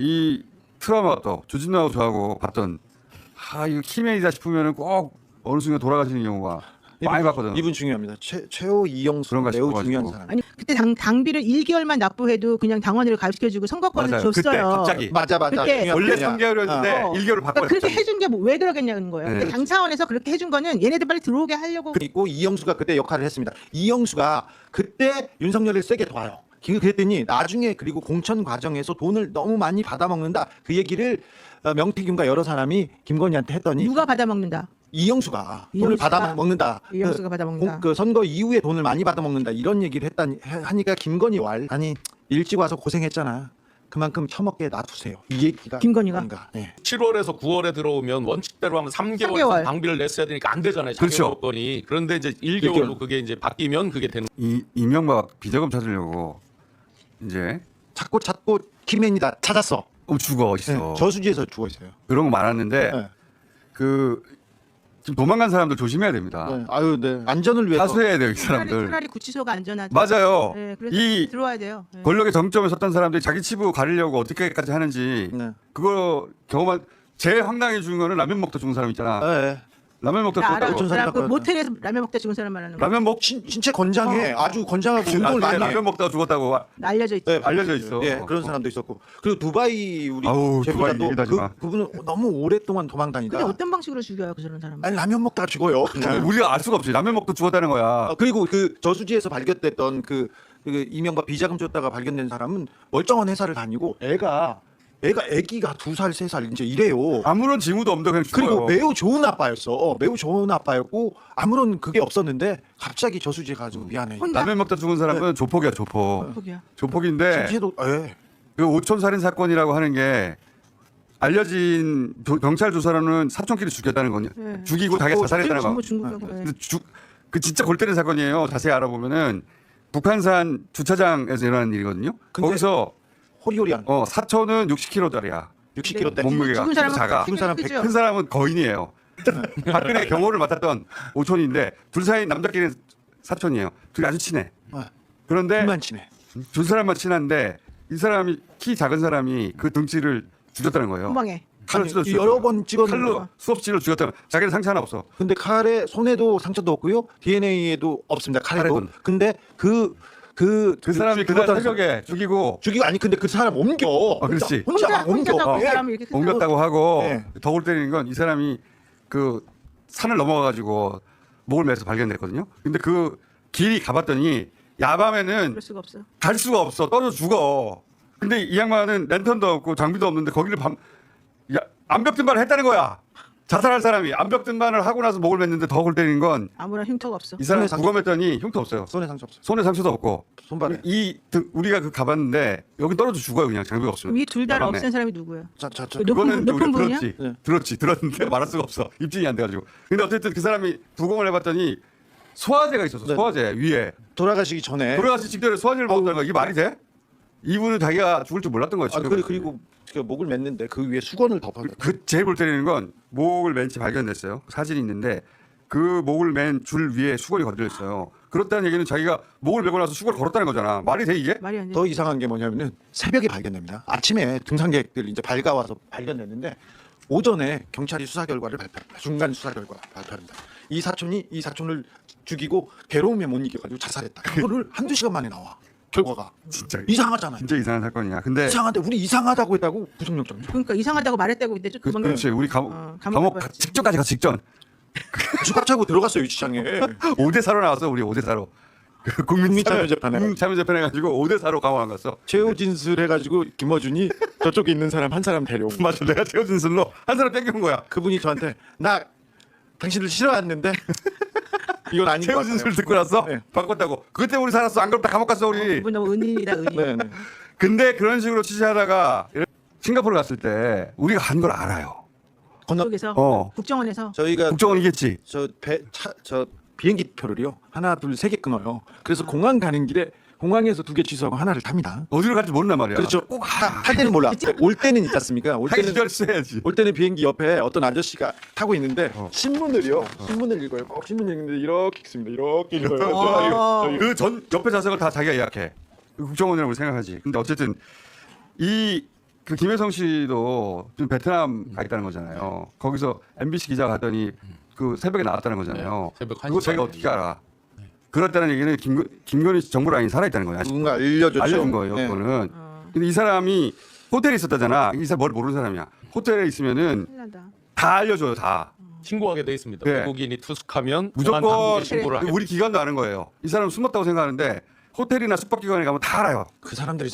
이 트라우마가 또 조진우하고 저하고 봤던 이거 키맨이다 싶으면은 꼭 어느 순간 돌아가시는 경우가 많이 봤거든. 이분 중요합니다. 최호 이영수 그런가 매우 싶어가지고. 중요한 사람. 아니 그때 당비를 1개월만 납부해도 그냥 당원으로 가입시켜주고 선거권을 맞아요. 그때 줬어요. 갑자기 맞아. 그때 원래 중요한 3개월이었는데 어. 1개월을 바꿔. 그러니까 그렇게 해준 게 왜 그러겠냐는 거예요. 네. 근데 당 차원에서 그렇게 해준 거는 얘네들 빨리 들어오게 하려고. 그리고 이영수가 그때 역할을 했습니다. 이영수가 그때 윤석열을 세게 도와요. 그랬더니 나중에 그리고 공천 과정에서 돈을 너무 많이 받아먹는다. 그 얘기를 명태균과 여러 사람이 김건희한테 했더니 누가 받아먹는다. 이영수가 돈을 이영수가? 받아먹는다. 이영수가 받아먹는다. 그 선거 이후에 돈을 많이 받아먹는다. 이런 얘기를 하니까 김건희 아니 일찍 와서 고생했잖아. 그만큼 처먹게 놔두세요. 이 얘기가 김건희가? 네. 7월에서 9월에 들어오면 원칙대로 하면 3개월 3개월. 방비를 냈어야 되니까 안 되잖아요. 그렇죠. 자격요건이. 그런데 이제 1개월로 그게 이제 바뀌면 그게 되는. 이명박 비자금 찾으려고 이제 찾고 키맨이다 찾았어. 죽어 있어. 네. 저수지에서 죽어 있어요. 그런 거 많았는데 네. 그 지금 도망간 사람들 조심해야 됩니다. 네. 아유, 네. 안전을 위해서. 사수해야 돼요, 이 사람들. 차라리 구치소가 안전하죠. 맞아요. 네, 그래서 이 들어와야 돼요. 네. 권력의 정점에 섰던 사람들이 자기 치부 가리려고 어떻게까지 하는지 네. 그거 경험한 제일 황당해 죽은 거는 라면 먹다 죽은 사람 있잖아. 네. 라면 먹다 나 알아. 죽었다고. 사람 나 그 닦아요. 모텔에서 라면 먹다 죽은 사람 말하는 거. 라면 먹 신체 건장해. 아주 건장하고 운동을 나중에 많이 해. 라면 먹다가 죽었다고 알려져 있죠. 네, 알려져 있어. 예, 그런 사람도 있었고. 그리고 두바이 우리 아우, 두바이 제보자도 얘기도 하지 마. 그분은 너무 오랫동안 도망 다니다. 근데 어떤 방식으로 죽여요, 그 저런 사람? 아니 라면 먹다가 죽어요. 그냥. 우리가 알 수가 없지. 라면 먹다 죽었다는 거야. 그리고 그 저수지에서 발견됐던 그 이명박 비자금 줬다가 발견된 사람은 멀쩡한 회사를 다니고 애기가 2살, 3살 이제 이래요. 아무런 징후도 없는데 그냥 죽어요. 그리고 매우 좋은 아빠였어. 매우 좋은 아빠였고 아무런 그게 없었는데 갑자기 저수지에 가지고 미안해. 혼자 라면 먹다 죽은 사람은 조폭이야, 조폭. 포기야. 조폭인데 진짜도 예. 그 오촌 살인 사건이라고 하는 게 알려진 경찰 조사로는 사촌끼리 죽였다는 거냐. 네. 죽이고 자기가 자살했다는 거. 전부 중국하고. 네. 근데 그 진짜 골 때리는 사건이에요. 자세히 알아보면은 북한산 주차장에서 일어난 일이거든요. 근데 거기서 호리호리한 사촌은 60kg짜리야. 60kg대. 몸무게가 죽은 사람은 작아. 죽은 사람 크죠? 큰 사람은 거인이에요. 박근혜 경호를 맡았던 오촌인데 둘 사이 남자끼리 사촌이에요. 둘이 아주 친해. 그런데 힘만 치네. 두 사람만 친한데 이 사람이 키 작은 사람이 그 등치를 죽였다는 거예요. 한 방에. 칼로 찔러 죽였어요. 여러 번 찍었는데. 칼로 수업 찔러 죽였다는. 자기는 상처 하나 없어. 근데 칼에 손에도 상처도 없고요. DNA에도 없습니다. 칼에도. 칼에도. 근데 그 사람이 그날 새벽에 죽이고 죽이고 아니 근데 그 사람 옮겨. 그렇지. 혼자 막 옮겨. 혼자서 그 예. 사람을 이렇게 옮겼다고 하고 네. 더 골 때리는 건 이 사람이 그 산을 넘어가가지고 목을 매서 발견됐거든요. 근데 그 길이 가봤더니 야밤에는 그럴 수가 없어. 갈 수가 없어. 떨어져 죽어. 근데 이 양반은 랜턴도 없고 장비도 없는데 거기를 암벽 등반을 했다는 거야. 자살할 사람이 암벽 등반을 하고 나서 목을 맸는데 더 골 때리는 건 이 아무런 흉터가 없어. 사람이 손에 상처- 부검했더니 흉터 없어요. 손에 상처 없어. 손에 상처도 없고 손발에. 우리가 그 가봤는데 여기 떨어져 죽어요. 그냥 장비가 없으면. 이 둘 다 야밤에. 없앤 사람이 누구예요? 저 그 그거는 높은 우리가 분이야? 들었지. 네. 들었는데 말할 수가 없어. 입증이 안 돼가지고. 근데 어쨌든 그 사람이 부검을 해봤더니 소화제가 있었어. 네. 소화제 위에. 돌아가시기 전에. 돌아가시 직전에 소화제를 먹었다는 거 이게 말이 돼? 이분은 자기가 죽을 줄 몰랐던 거지. 그리고 그 목을 맸는데 그 위에 수건을 덮어. 그 제일 골 때리는 건 목을 맨 채 발견됐어요. 사진이 있는데 그 목을 맨 줄 위에 수건이 걸려 있어요. 그렇다는 얘기는 자기가 목을 메고 나서 수건을 걸었다는 거잖아. 말이 돼 이게? 말이 안 돼. 더 이상한 게 뭐냐면은 새벽에 발견됩니다. 아침에 등산객들 이제 밝아와서 발견됐는데 오전에 경찰이 수사 결과를 발표합니다. 중간 수사 결과 발표합니다. 이 사촌을 죽이고 괴로움에 못 이겨가지고 자살했다. 그거를 한두 시간 만에 나와. 결과가 진짜 이상하잖아요. 진짜 이상한 사건이야. 근데 이상한데 우리 이상하다고 했다고 구속영장. 그러니까 이상하다고 말했다고 근데 좀 도망가. 그렇지. 우리 감옥 감옥 가봤지. 직전까지 가 직전. 주갑 차고 들어갔어요 유치장에. 5대 4로 나왔어. 우리 5대 4로. 국민참여재판에. 국민참여재판에 가지고 5대 4로 강원 안 갔어. 최후 진술해가지고 김어준이 저쪽에 있는 사람 한 사람 데려오고. 맞아. 내가 최우 진술로 한 사람 땡겨온 거야. 그분이 저한테 나 당신을 싫어했는데 이건 아닌 것 최우 같아요. 진술 듣고 나서 네. 바꿨다고. 그때 우리 살았어. 안 그럼 다 감옥 갔어 우리. 이분 너무 은인이다 은인. 네, 네. 근데 그런 식으로 취재하다가 싱가포르 갔을 때 우리가 간 걸 알아요. 건너 그쪽에서 국정원에서 저희가 국정원이겠지. 저 비행기 표를요 하나 둘 세 개 끊어요. 그래서 공항 가는 길에 공항에서 2개 취소하고 하나를 탑니다. 어디로 갈지 모른단 말이야. 그렇죠. 꼭 탈 때는 몰라. 올 때는 있지 않습니까? 올 하기 때는 기다렸어야지. 올 때는 비행기 옆에 어떤 아저씨가 타고 있는데 신문을요. 신문을 읽어요. 꼭 신문 읽는데 이렇게 읽습니다. 이렇게 읽어요. 그 전 옆에 좌석을 다 자기가 예약해. 국정원이라고 생각하지. 근데 어쨌든 이 그 김혜성 씨도 지금 베트남 가 있다는 거잖아요. 거기서 MBC 기자 가더니 그 새벽에 나왔다는 거잖아요. 네, 새벽 그거 1시 제가 어떻게 알아? 그렇다는 얘기는 김건희 씨 정보 라인이 살아있다는 거야. 누군가 알려줬죠. 알려준 거예요. 네. 그거는. 근데 이 사람이 호텔에 있었다잖아. 이 사람 뭘 모르는 사람이야. 호텔에 있으면은 큰일 난다. 다 알려줘요. 다. 신고하게 돼 있습니다. 네. 외국인이 투숙하면 무조건 당국에 신고를 하게. 우리 기관도 아는 거예요. 이 사람 숨었다고 생각하는데 호텔이나 숙박기관에 가면 다 알아요. 그 사람들이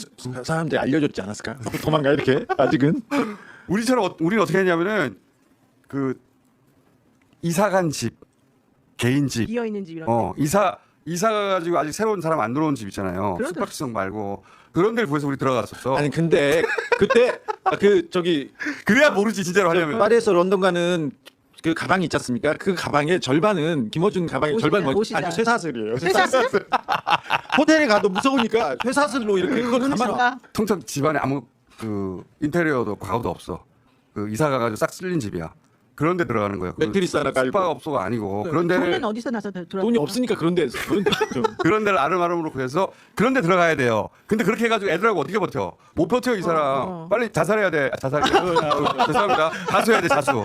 알려줬지 않았을까? 도망가 이렇게 아직은. 우리처럼 우리는 어떻게 했냐면은 그 이사 간 집, 개인 집, 비어 있는 집 이런. 데. 이사 가가지고 아직 새로운 사람 안 들어온 집 있잖아요. 그런 데. 숙박시설 말고 그런 데를 구해서 우리 들어갔었어. 아니 근데 그때 그 저기 그래야 모르지 진짜로 하려면. 파리에서 런던 가는 그 가방이 있지 않습니까? 그 가방의 절반은 김어준 가방의 옷이다, 절반 옷이다. 아니 쇠사슬이에요. 쇠사슬? 호텔에 가도 무서우니까 쇠사슬로 이렇게 그걸 가만. 그러니까 통상 집안에 아무 그 인테리어도 가구도 없어. 그 이사 가가지고 싹 쓸린 집이야. 그런 데 들어가는 거예요. 매트리스 하나 깔고. 숙박업소가 아니고 그런 데를 돈은 어디서 나서 들어? 돈이 없으니까 그런 데 좀. 그런 데를 아름아름으로 구해서 그런 데 들어가야 돼요. 근데 그렇게 해가지고 애들하고 어떻게 버텨? 못 버텨 이 사람. 빨리 자살해야 돼. 죄송합니다. 자수해야 돼. 자수.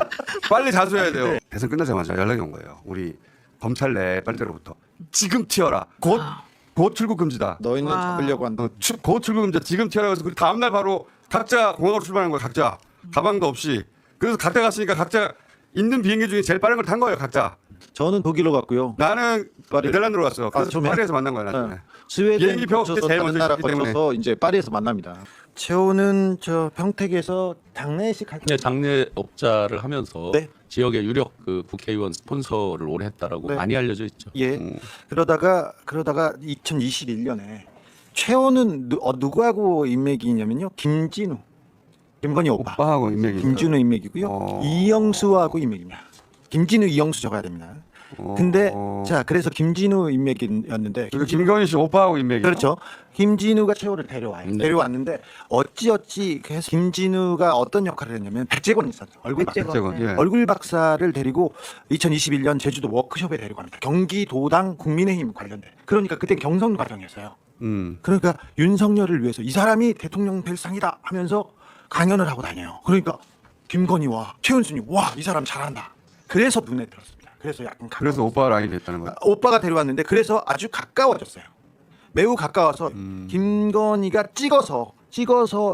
빨리 자수해야 돼요. 대선 끝나자마자 연락이 온 거예요. 우리 검찰 내 빨대로부터 지금 튀어라. 곧 출국 금지다. 너희는 와. 잡으려고 한다. 곧 출국 금지다. 지금 튀어라. 그래서 그 다음 날 바로 각자 공항으로 출발하는 거야. 각자 가방도 없이. 그래서 각자 갔으니까 각자 있는 비행기 중에 제일 빠른 걸 탄 거예요. 각자. 저는 독일로 갔고요. 나는 파리. 네덜란드로 갔어. 그래서 처음에? 파리에서 만난 거야. 나중에. 스웨덴 비행기 표 거쳐서 제일 다른 먼저 나라 있기 때문에. 거쳐서 이제 파리에서 만납니다. 최호는 저 평택에서 장례식 할 네, 장례업자를 하면서 네. 지역의 유력 그 국회의원 스폰서를 오래 했다라고 네. 많이 알려져 있죠. 예. 그러다가 2021년에 최호는 누구하고 인맥이냐면요. 김건희 오빠. 오빠하고 인맥이. 김진우 인맥이고요. 이영수하고 인맥입니다. 김진우, 이영수 적어야 됩니다. 근데 자 그래서 김진우 인맥이었는데 그리고 김건희 씨 오빠하고 인맥이. 그렇죠. 김진우가 최호를 데려와요. 네. 데려왔는데 어찌 해서 김진우가 어떤 역할을 했냐면 백제곤이 있었죠. 얼굴 박사. 백제건. 예. 얼굴 박사를 데리고 2021년 제주도 워크숍에 데리고 갑니다. 경기도당 국민의힘 관련된. 그러니까 그때 경선 과정이었어요. 그러니까 윤석열을 위해서 이 사람이 대통령 될 상이다 하면서 강연을 하고 다녀요. 그러니까 김건희와 최은순이 와 이 사람 잘한다. 그래서 눈에 들었습니다. 그래서 약간 그래서 오빠 라인이 됐다는 거야. 오빠가 데려왔는데 그래서 아주 가까워졌어요. 매우 가까워서 김건희가 찍어서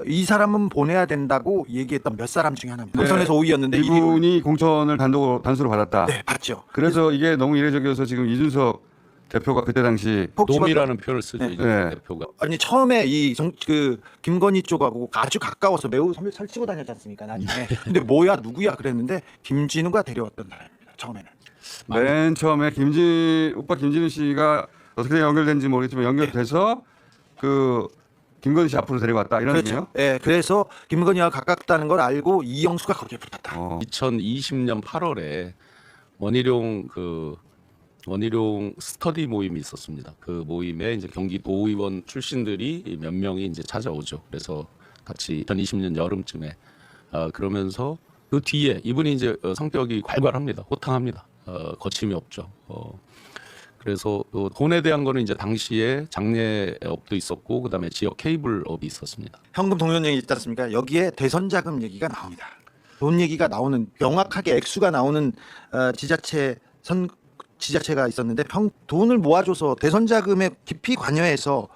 이 사람은 보내야 된다고 얘기했던 몇 사람 중에 하나입니다. 공선에서 5위였는데 이분이 공천을 단수로 받았다. 네 봤죠. 그래서 이게 너무 이례적이어서 지금 이준석 대표가 그때 당시 놈이라는 표현을 쓰죠. 네. 이제 네. 대표가. 아니 처음에 그 김건희 쪽하고 아주 가까워서 매우 설치고 다녔지 않습니까 나중에. 근데 뭐야 누구야 그랬는데 김진우가 데려왔던 사람입니다. 처음에는. 맨 처음에 오빠 김진우 씨가 어떻게 연결된지 모르겠지만 연결돼서 그 김건희 씨 앞으로 데려갔다 이런 그렇죠. 의미요? 예, 그래서 김건희와 가깝다는 걸 알고 이영수가 거기에 붙었다. 2020년 8월에 원희룡 스터디 모임이 있었습니다. 그 모임에 이제 경기도의원 출신들이 몇 명이 이제 찾아오죠. 그래서 같이 2020년 여름쯤에 그러면서 그 뒤에 이분이 이제 성격이 괄괄합니다. 호탕합니다. 거침이 없죠. 그래서 돈에 대한 거는 이제 당시에 장례업도 있었고 그다음에 지역 케이블업이 있었습니다. 현금 동원 얘기 있지 않습니까? 여기에 대선 자금 얘기가 나옵니다. 돈 얘기가 나오는 명확하게 액수가 나오는 지자체가 있었는데 돈을 모아줘서 대선 자금에 깊이 관여해서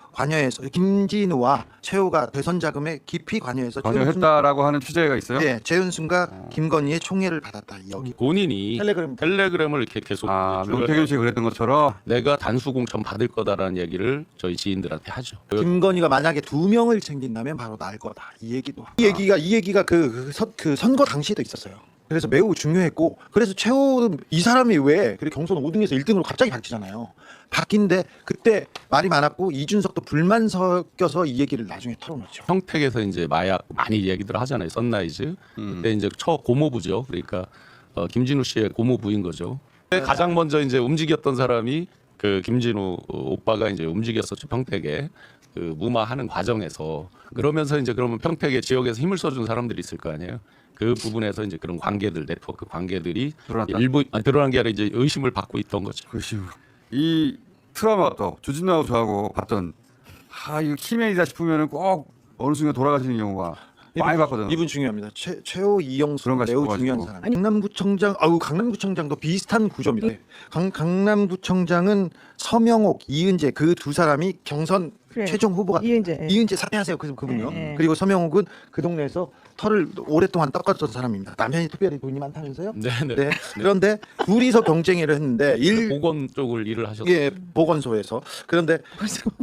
김진우와 최호가 대선 자금에 깊이 관여해서 관여했다라고 하는 취재가 있어요? 네, 최은순과 김건희의 총애를 받았다. 여기 본인이 텔레그램. 텔레그램을 이렇게 계속 명태균 씨가 그랬던 것처럼 내가 단수 공천 받을 거다라는 얘기를 저희 지인들한테 하죠. 김건희가 만약에 2명을 챙긴다면 바로 나을 거다. 이 얘기가 그 선거 당시에도 있었어요. 그래서 매우 중요했고 그래서 최호는 이 사람이 왜 그래 경선 5등에서 1등으로 갑자기 바뀌잖아요. 바뀐데 그때 말이 많았고 이준석도 불만 섞여서 이 얘기를 나중에 털어놓죠. 평택에서 이제 마약 많이 얘기들 하잖아요. 선라이즈. 그때 이제 고모부죠. 그러니까 김진우 씨의 고모부인 거죠. 가장 먼저 이제 움직였던 사람이 그 김진우 오빠가 이제 움직였었죠. 평택에 그 무마하는 과정에서 그러면서 이제 그러면 평택의 지역에서 힘을 써준 사람들이 있을 거 아니에요. 그 부분에서 이제 그런 관계들 네트워크 관계들이 드러났다? 일부 드러난 게 아니라 이제 의심을 받고 있던 거죠. 이 트라우마가 또 주진우하고 저하고 봤던 이 키맨이다 싶으면은 꼭 어느 순간 돌아가시는 경우가 많이 봤거든. 이분 중요합니다. 최호 이영수 그런가 매우 싶어가지고. 중요한 사람. 강남구청장, 강남구청장도 비슷한 구조입니다. 강남구청장은 서명옥, 이은재 그 두 사람이 경선 그래. 최종 후보가 이은재. 이은재 사퇴하세요. 그분요. 네. 그리고 서명옥은 그 동네에서 털을 오랫동안 닦았던 사람입니다. 남편이 특별히 돈이 많다면서요? 네네. 네. 그런데 둘이서 경쟁을 했는데 보건 쪽을 일을 하셨어요. 예, 보건소에서. 그런데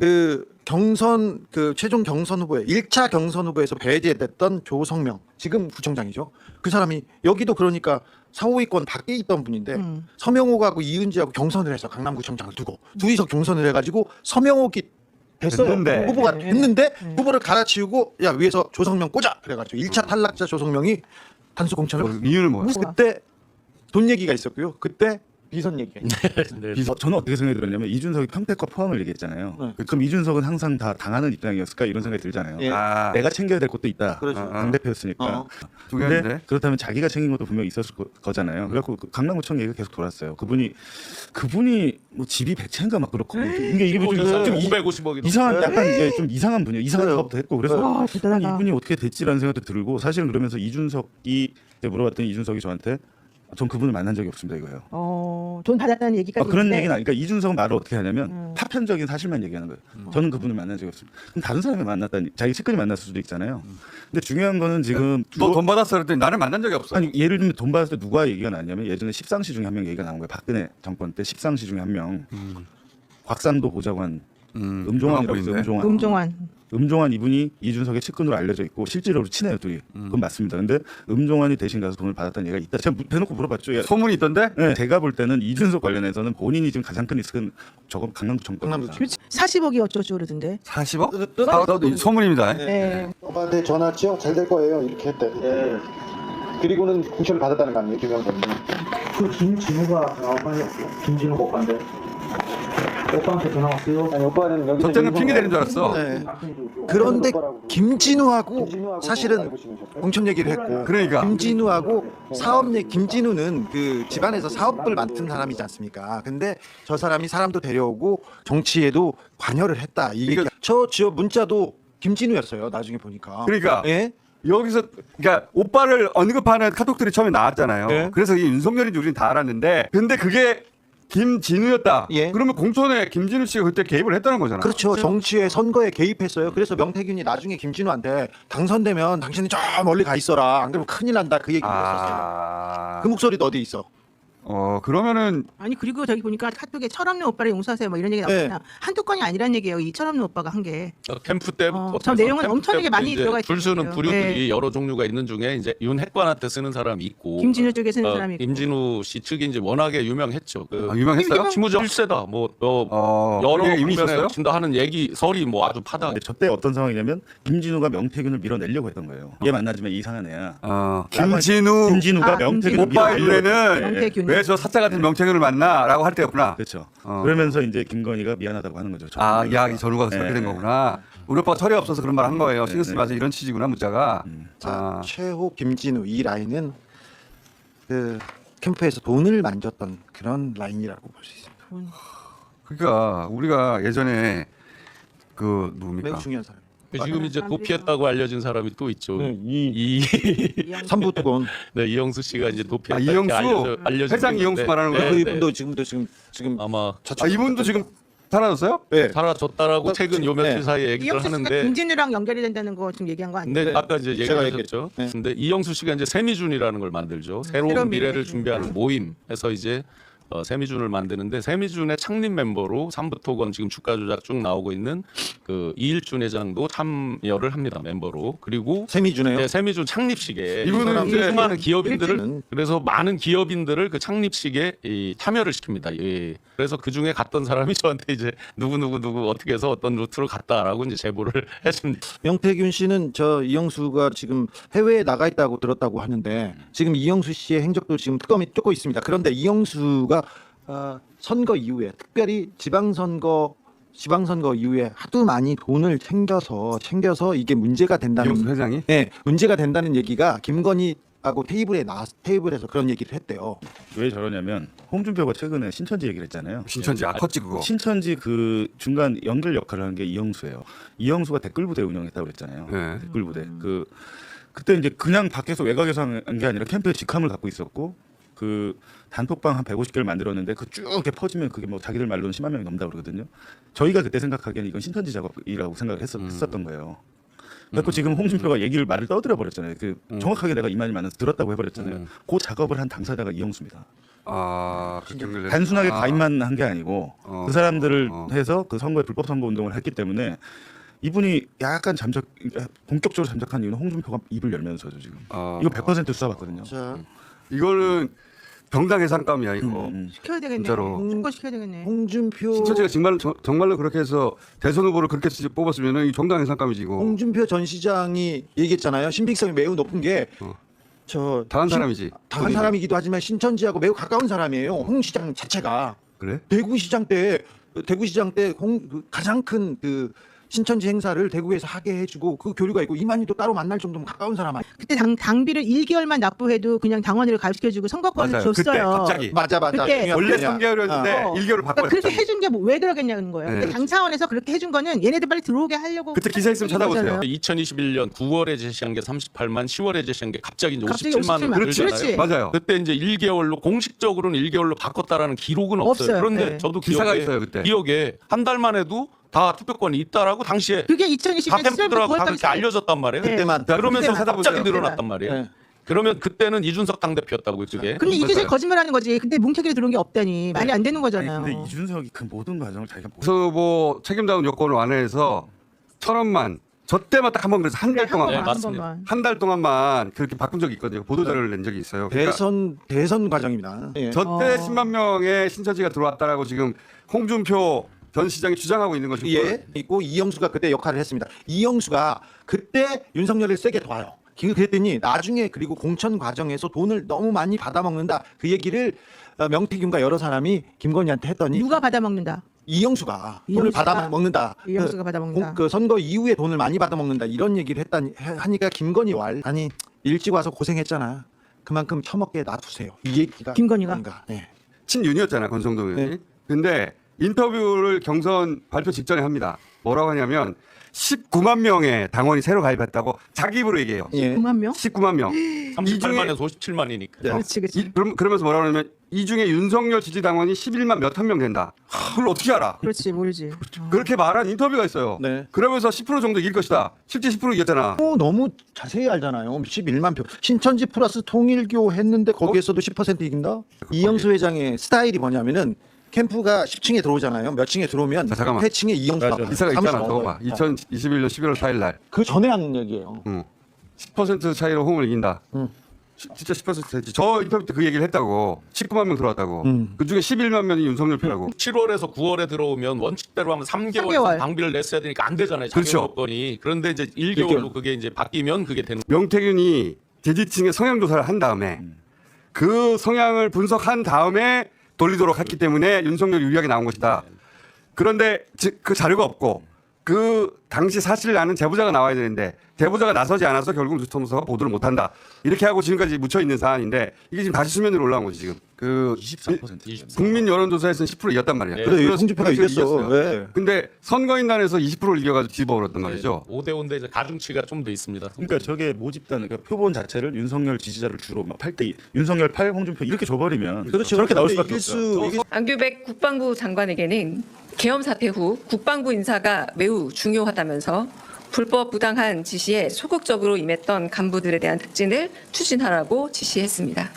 그 경선 그 최종 경선 후보에 1차 경선 후보에서 배제됐던 조성명 지금 구청장이죠. 그 사람이 여기도 그러니까 상호위권 밖에 있던 분인데 서명옥하고 이은지하고 경선을 해서 강남구청장을 두고 둘이서 경선을 해가지고 서명옥이 됐어요. 됐는데. 후보가 됐는데 후보를 갈아치우고 야 위에서 조성명 꽂아 그래가지고 1차 탈락자 조성명이 단수 공천을 이유는 뭐야? 그때 돈 얘기가 있었고요. 그때 비선 얘기가 있었어요. 네. 저는 어떻게 생각이 들었냐면 이준석이 평택과 포항을 얘기했잖아요. 네. 그럼 이준석은 항상 다 당하는 입장이었을까 이런 생각이 들잖아요. 예. 아, 내가 챙겨야 될 것도 있다. 그렇죠. 당대표였으니까. 어. 근데 중요한데. 그렇다면 자기가 챙긴 것도 분명히 있었을 거잖아요. 그래갖고 그 강남구청 얘기가 계속 돌았어요. 그분이 뭐 집이 100채인가 막 그렇고 이게 뭐 좀 550억이 이상한 약간 좀 이상한 분이에요. 이상한 그래요. 작업도 했고 그래서 대단하다. 이분이 어떻게 됐지라는 생각도 들고 사실은 그러면서 이준석이 제가 물어봤더니 이준석이 저한테 전 그분을 만난 적이 없습니다 이거예요. 돈 받았다는 얘기까지. 그런 있는데 얘기는 아니니까 이준석은 말을 어떻게 하냐면 파편적인 사실만 얘기하는 거예요. 저는 그분을 만난 적이 없습니다. 그럼 다른 사람을 만났다니 자기 측근이 만났을 수도 있잖아요. 근데 중요한 거는 지금 너 돈 받았어 그랬더니 나는 만난 적이 없어. 아니 예를 들면 돈 받을 때 누가 얘기가 나냐면 예전에 십상시 중에 한 명 얘기가 나온 거예요. 박근혜 정권 때 십상시 중에 한 명 곽상도 보좌관 음종환이라고 있어요. 음종환 이분이 이준석의 측근으로 알려져 있고 실제로 친해요 둘이. 그건 맞습니다. 근데 음종환이 대신 가서 돈을 받았다는 얘기가 있다. 제가 대놓고 물어봤죠. 야, 소문이 있던데? 네, 제가 볼 때는 이준석 관련해서는 본인이 지금 가장 큰 리스크는 저건 강남구청 겁니다. 40억이 어쩌고 저러던데. 40억? 나도 소문입니다. 네. 오빠한테 전화 왔죠? 잘 될 거예요. 이렇게 했대. 예. 그리고는 공천을 받았다는 거 아니에요, 김영선이? 그 김진우가 오빠는 김진우 오빠인데 오빠한테 전화 왔어요? 아니 오빠는 여기 저때는 핑계 대는 줄 알았어. 네. 그런데 김진우하고 사실은 공천 얘기를 했고 그러니까. 김진우하고 사업 얘기 김진우는 그 집안에서 사업을 맡은 사람이지 않습니까? 근데 저 사람이 사람도 데려오고 정치에도 관여를 했다. 이게 저 지어 문자도 김진우였어요. 나중에 보니까. 그러니까. 예? 여기서 그러니까 오빠를 언급하는 카톡들이 처음에 나왔잖아요. 네. 그래서 이게 윤석열인 줄 우리는 다 알았는데 근데 그게 김진우였다. 예. 그러면 공천에 김진우 씨가 그때 개입을 했다는 거잖아. 그렇죠. 정치에 선거에 개입했어요. 그래서 명태균이 나중에 김진우한테 당선되면 당신이 저 멀리 가 있어라. 안 그러면 큰일 난다. 그 얘기를 했었어요. 아, 그 목소리도 어디 있어? 그러면은 아니 그리고 저기 보니까 카톡에 철없는 오빠를 용서하세요 뭐 이런 얘기 나왔잖아. 한두 건이 아니란 얘기예요. 이 철없는 오빠가 한 게. 캠프 때부터 저 내용은 캠프 엄청나게 때부터 많이 이제 들어가 줄 서는 있더라고요. 부류들이 네. 여러 종류가 있는 중에 이제 윤 핵관한테 쓰는 사람이 있고 김진우 쪽에 쓰는 사람이 있고. 김진우 씨 측이 이제 워낙에 유명했죠. 유명했어요? 심우정 1세다 뭐 여러 그게 이미 국면에 있었어요? 친다 하는 얘기 설이 뭐 아주 파다. 근데 저때 어떤 상황이냐면 김진우가 명태균을 밀어내려고 했던 거예요. 얘 만나지만 이상한 애야. 김진우가 명태균을 오빠의 밀어내려고 눈에는 명태균. 왜 저 사자 같은 명태균을 만나라고 할 때였구나. 그렇죠. 어. 그러면서 이제 김건희가 미안하다고 하는 거죠. 아, 이야기 전후가 그렇게 된 거구나. 우리 오빠가 철이 없어서 그런 말 한 거예요. 신경 쓰지 마세요. 이런 취지구나 문자가. 자, 최호, 김진우 이 라인은 그 캠프에서 돈을 만졌던 그런 라인이라고 볼 수 있습니다. 그러니까 우리가 예전에 그 누굽니까? 매우 중요한 사람. 지금 이제 도피했다고 알려진 사람이 또 있죠. 이 삼부토건 네, 이영수 씨가 이제 도피했다. 이영수? 회장 이영수 말하는 거예요? 그 네, 이분도 지금 아마 이분도 지금 사라졌어요? 네. 사라졌다라고 최근 요 며칠 네. 사이에 얘기를 이영수 씨가 하는데 김진우랑 연결이 된다는 거 지금 얘기한 거 아니에요? 근데 아까 이제 제가 얘기하셨죠. 네. 근데 이영수 씨가 이제 세미준이라는 걸 만들죠. 새로운 새로운 미래를 미래. 준비하는 모임에서 이제 세미준을 만드는데 세미준의 창립 멤버로 삼부토건 지금 주가 조작 쭉 나오고 있는 그 이일준 회장도 참여를 합니다. 멤버로. 그리고 세미주네요. 네, 세미준 창립식에 이분은 이제 이제 수많은 기업인들을 일주는- 그래서 많은 기업인들을 그 창립식에 참여를 시킵니다. 예. 그래서 그 중에 갔던 사람이 저한테 이제 누구 어떻게 해서 어떤 루트로 갔다라고 이제 제보를 했습니다. 명태균 씨는 저 이영수가 지금 해외에 나가 있다고 들었다고 하는데 지금 이영수 씨의 행적도 지금 특검이 쫓고 있습니다. 그런데 이영수가 선거 이후에 특별히 지방선거 이후에 하도 많이 돈을 챙겨서 이게 문제가 된다는 이영수 회장이? 네, 문제가 된다는 얘기가 김건희하고 테이블에서 그런 얘기를 했대요. 왜 저러냐면 홍준표가 최근에 신천지 얘기를 했잖아요. 신천지 컸지 그거. 신천지 그 중간 연결 역할을 하는 게 이영수예요. 이영수가 댓글 부대 운영했다고 그랬잖아요. 네. 댓글 부대. 그때 이제 그냥 밖에서 외곽에서 한 게 아니라 캠프에 직함을 갖고 있었고 그 단톡방 한 150개를 만들었는데 그 쭉 이렇게 퍼지면 그게 뭐 자기들 말로는 10만 명이 넘다 그러거든요. 저희가 그때 생각하기에는 이건 신천지 작업이라고 생각을 했었던 거예요. 그래서 지금 홍준표가 얘기를 말을 떠들어 버렸잖아요. 그 정확하게 내가 이 말이 맞는서 들었다고 해버렸잖아요. 그 작업을 한 당사자가 이영수입니다. 아, 그 연결돼. 단순하게 가입만 한 게 아니고 그 사람들을 어. 해서 그 선거에 불법 선거 운동을 했기 때문에 이분이 약간 본격적으로 잠적한 이유는 홍준표가 입을 열면서죠 지금. 이거 100% 수사받거든요. 자, 이거는 정당 해산감이야 이거. 시켜야 되겠네. 진짜로. 축구 시켜야 되겠네. 홍준표 신천지가 정말로 그렇게 해서 대선 후보를 그렇게 뽑았으면 이 정당 해산감이지 이거. 홍준표 전 시장이 얘기했잖아요. 신빙성이 매우 높은 게 저 당한 사람이지. 당한 본인이. 사람이기도 하지만 신천지하고 매우 가까운 사람이에요. 홍 시장 자체가 그래? 대구시장 때 가장 큰 그 신천지 행사를 대구에서 하게 해주고 그 교류가 있고 이만희도 따로 만날 정도면 가까운 사람 아니에요. 그때 당비를 1개월만 납부해도 그냥 당원회를 가입시켜주고 선거권을 맞아요. 그때 줬어요. 갑자기. 맞아. 그때 중요한 원래 거냐. 3개월이었는데 어. 1개월을 바꿔. 그러니까 그렇게 해준 게 왜 그러겠냐는 거예요. 네. 근데 당 차원에서 그렇게 해준 거는 얘네들 빨리 들어오게 하려고. 그때 기사 있으면 찾아보세요. 2021년 9월에 제시한 게 38만, 10월에 제시한 게 갑자기 이제 갑자기 57만 57만. 그렇지. 그렇지. 맞아요. 그때 이제 1개월로 공식적으로는 1개월로 바꿨다라는 기록은 없어요. 없어요. 그런데 네. 저도 기사가 기억에, 있어요, 그때. 기억에 한 달만 해도 다 투표권이 있다라고 당시에 그게 다 2020년 템플들하고 다 9월달 그렇게 알려졌단 말이에요. 네. 그때만 그러면서 그때만 갑자기 찾아보세요. 늘어났단 말이에요. 네. 그러면 그때는 이준석 당대표였다고요, 그게. 근데 이게 제일 맞아요. 거짓말하는 거지. 근데 뭉태기로 들어온 게 없다니 말이 안 되는 거잖아요. 근데 이준석이 그 모든 과정을 자기가 대선 후보 책임자운 요건을 완화해서 1,000원만 저 때만 딱 한 번 그래서 한 달 동안 네, 한 맞습니다. 번만. 한 달 동안만 그렇게 바꾼 적이 있거든요. 보도자료를 낸 적이 있어요. 그러니까 대선 과정입니다. 예. 저때 10만 명의 신천지가 들어왔다라고 지금 홍준표 전 시장이 주장하고 있는 것이고 예. 있고 이영수가 그때 역할을 했습니다. 이영수가 그때 윤석열을 세게 도와요. 그랬더니 나중에 그리고 공천 과정에서 돈을 너무 많이 받아먹는다. 그 얘기를 명태균과 여러 사람이 김건희한테 했더니 누가 받아먹는다. 이영수가 돈을 이영수가 받아먹는다. 이영수가 받아먹는다. 그 선거 이후에 돈을 많이 받아먹는다. 이런 얘기를 하니까 김건희 아니 일찍 와서 고생했잖아. 그만큼 처먹게 놔두세요. 이 얘기가 김건희가? 네. 친윤이었잖아요. 권성동 의원이. 네. 근데 인터뷰를 경선 발표 직전에 합니다. 뭐라고 하냐면 19만 명의 당원이 새로 가입했다고 자기 입으로 얘기해요. 예. 9만 명? 19만 명. 38만에서 57만이니까. 그렇지, 그렇지. 그러면서 뭐라고 하냐면 이 중에 윤석열 지지 당원이 11만 몇 한 명 된다. 그걸 어떻게 알아? 그렇지, 모르지. 그렇게 말한 인터뷰가 있어요. 네. 그러면서 10% 정도 이길 것이다. 실제 10% 이겼잖아. 너무 자세히 알잖아요. 11만 표. 신천지 플러스 통일교 했는데 거기에서도 10% 이긴다? 이영수 회장의 스타일이 뭐냐면은 캠프가 10층에 들어오잖아요. 몇 층에 들어오면 자, 잠깐만. 옆에 층에 이영수가 기사가 있잖아. 저거 봐. 2021년 11월 4일 날. 그 전에 하는 얘기예요. 10% 차이로 홍을 이긴다. 진짜 10% 됐지. 저 인터뷰 때 그 얘기를 했다고. 19만 명 들어왔다고. 그 중에 11만 명이 윤석열 표라고. 7월에서 9월에 들어오면 원칙대로 하면 3개월 3개월. 방비를 냈어야 되니까 안 되잖아요. 그렇죠. 자격 요건이. 그런데 이제 1개월로 그게 이제 바뀌면 그게 되는 명태균이 지지층의 성향 조사를 한 다음에 그 성향을 분석한 다음에 돌리도록 했기 때문에 윤석열이 유리하게 나온 것이다. 그런데 그 자료가 없고 그 당시 사실을 아는 제보자가 나와야 되는데 제보자가 나서지 않아서 결국 뉴스톱에서 보도를 못한다. 이렇게 하고 지금까지 묻혀 있는 사안인데 이게 지금 다시 수면 위로 올라온 거지 지금. 그 24%. 국민 여론조사에서는 10% 이겼단 말이야. 네. 그래, 홍준표가 이겼어. 네. 근데 선거인단에서 20%를 이겨가지고 뒤집어버렸단 말이죠. 5대5인데 이제 가중치가 좀 더 있습니다. 그러니까 저게 모집단 그러니까 표본 자체를 윤석열 지지자를 주로 막 8대2 윤석열 8 홍준표 이렇게 줘버리면 그렇죠. 저렇게 나올 근데 수밖에 없어요. 안규백 국방부 장관에게는 계엄 사태 후 국방부 인사가 매우 중요하다면서 불법 부당한 지시에 소극적으로 임했던 간부들에 대한 특진을 추진하라고 지시했습니다.